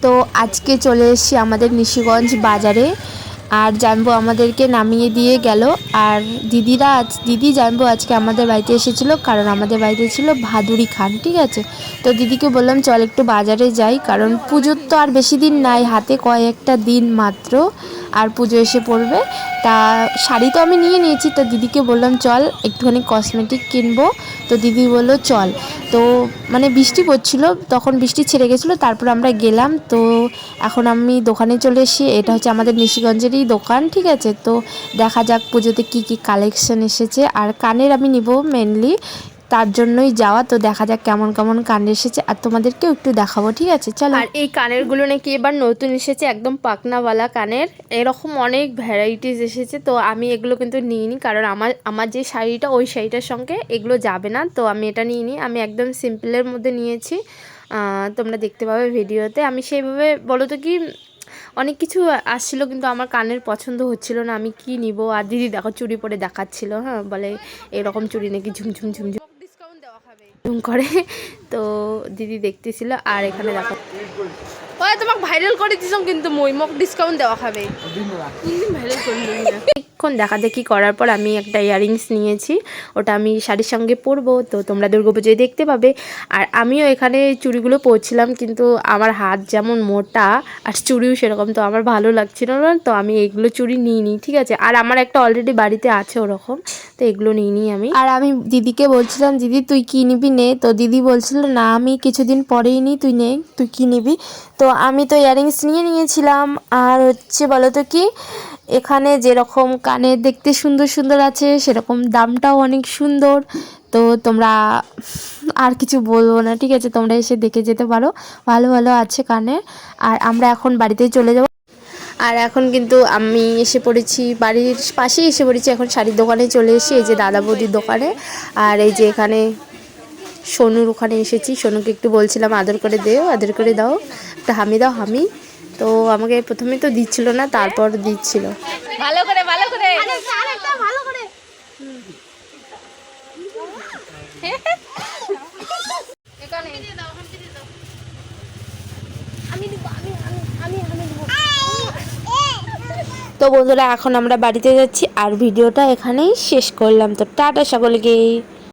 তো আজকে চলে এসেছি আমাদের নিশিগঞ্জ বাজারে। আর জানবো আমাদেরকে নামিয়ে দিয়ে গেল। আর দিদি জানবো আজকে আমাদের বাড়িতে এসেছিলো, কারণ আমাদের বাড়িতে ছিল ভাদুড়ি খান, ঠিক আছে। তো দিদিকে বললাম চল একটু বাজারে যাই, কারণ পুজোর তো আর বেশি দিন নাই, হাতে কয়েকটা দিন মাত্র আর পুজো এসে পড়বে। তা শাড়ি তো আমি নিয়ে নিয়েছি, তো দিদিকে বললাম চল একটুখানি কসমেটিক কিনবো। তো দিদি বললো চল। তো মানে বৃষ্টি পড়ছিল, তখন বৃষ্টি ছেড়ে গেছিলো, তারপর আমরা গেলাম। তো এখন আমি দোকানে চলে এসেছি, এটা হচ্ছে আমাদের নিশিগঞ্জেরই দোকান, ঠিক আছে। তো দেখা যাক পুজোতে কি কি কালেকশন এসেছে। আর কানের আমি নিব মেনলি, তার জন্যই যাওয়া। তো দেখা যাক কেমন কেমন কান এসেছে, আর তোমাদেরকেও একটু দেখাবো, ঠিক আছে চলো। আর এই কানেরগুলো নাকি এবার নতুন এসেছে, একদম পাকনাওয়ালা কানের, এরকম অনেক ভ্যারাইটিস এসেছে। তো আমি এগুলো কিন্তু নিইনি, কারণ আমার যে শাড়িটা ওই শাড়িটার সঙ্গে এগুলো যাবে না, তো আমি এটা নিইনি। আমি একদম সিম্পলের মধ্যে নিয়েছি, তোমরা দেখতে পাবে ভিডিওতে। আমি সেইভাবে বলো তো কি অনেক কিছু আসছিলো, কিন্তু আমার কানের পছন্দ হচ্ছিল না, আমি কি নিব। আর দিদি দেখো চুড়ি পরে দেখাচ্ছিল, হ্যাঁ বলে এরকম চুড়ি নাকি ঝুমঝুম ঝুমঝুম ঝুম করে। তো দিদি দেখতেছিল। আর এখানে দেখো ওই তোমাকে ভাইরাল করে দিছম, কিন্তু মই মোক ডিসকাউন্ট দেওয়া খাবে ভাইরাল করলি না। এখন দেখা দেখি করার পর আমি একটা ইয়াররিংস নিয়েছি, ওটা আমি শাড়ির সঙ্গে পরবো, তো তোমরা দুর্গাপুজোয় দেখতে পাবে। আর আমিও এখানে চুড়িগুলো পরছিলাম, কিন্তু আমার হাত যেমন মোটা আর চুড়িও সেরকম, তো আমার ভালো লাগছিল না, তো আমি এগুলো চুড়ি নিইনি, ঠিক আছে। আর আমার একটা অলরেডি বাড়িতে আছে ওরকম, তো এগুলো নিইনি আমি। আর আমি দিদিকে বলছিলাম দিদি তুই কি নিবি নে, তো দিদি বলছিল না আমি কিছুদিন পরেই নিই, তুই নে তুই কী নিবি। তো আমি তো ইয়াররিংস নিয়েছিলাম। আর হচ্ছে বলো তো কি এখানে যেরকম কানে দেখতে সুন্দর সুন্দর আছে, সেরকম দামটাও অনেক সুন্দর। তো তোমরা আর কিছু বলবো না, ঠিক আছে, তোমরা এসে দেখে যেতে পারো, ভালো ভালো আছে কানে। আর আমরা এখন বাড়িতেই চলে যাব। আর এখন কিন্তু আমি এসে পড়েছি বাড়ির পাশেই এসে পড়েছি, এখন শাড়ির দোকানে চলে এসেছি, এই যে দাদা বৌদির দোকানে। আর এই যে এখানে সোনুর ওখানে এসেছি, সোনুকে একটু বলছিলাম আদর করে দাও একটা হামি দাও হামি। তো আমাকে প্রথমে তো দিচ্ছিল না, তারপর দিচ্ছিল। ভালো করে তো বন্ধুরা এখন আমরা বাড়িতে যাচ্ছি, আর ভিডিওটা এখানেই শেষ করলাম। তো টাটা সকলকে।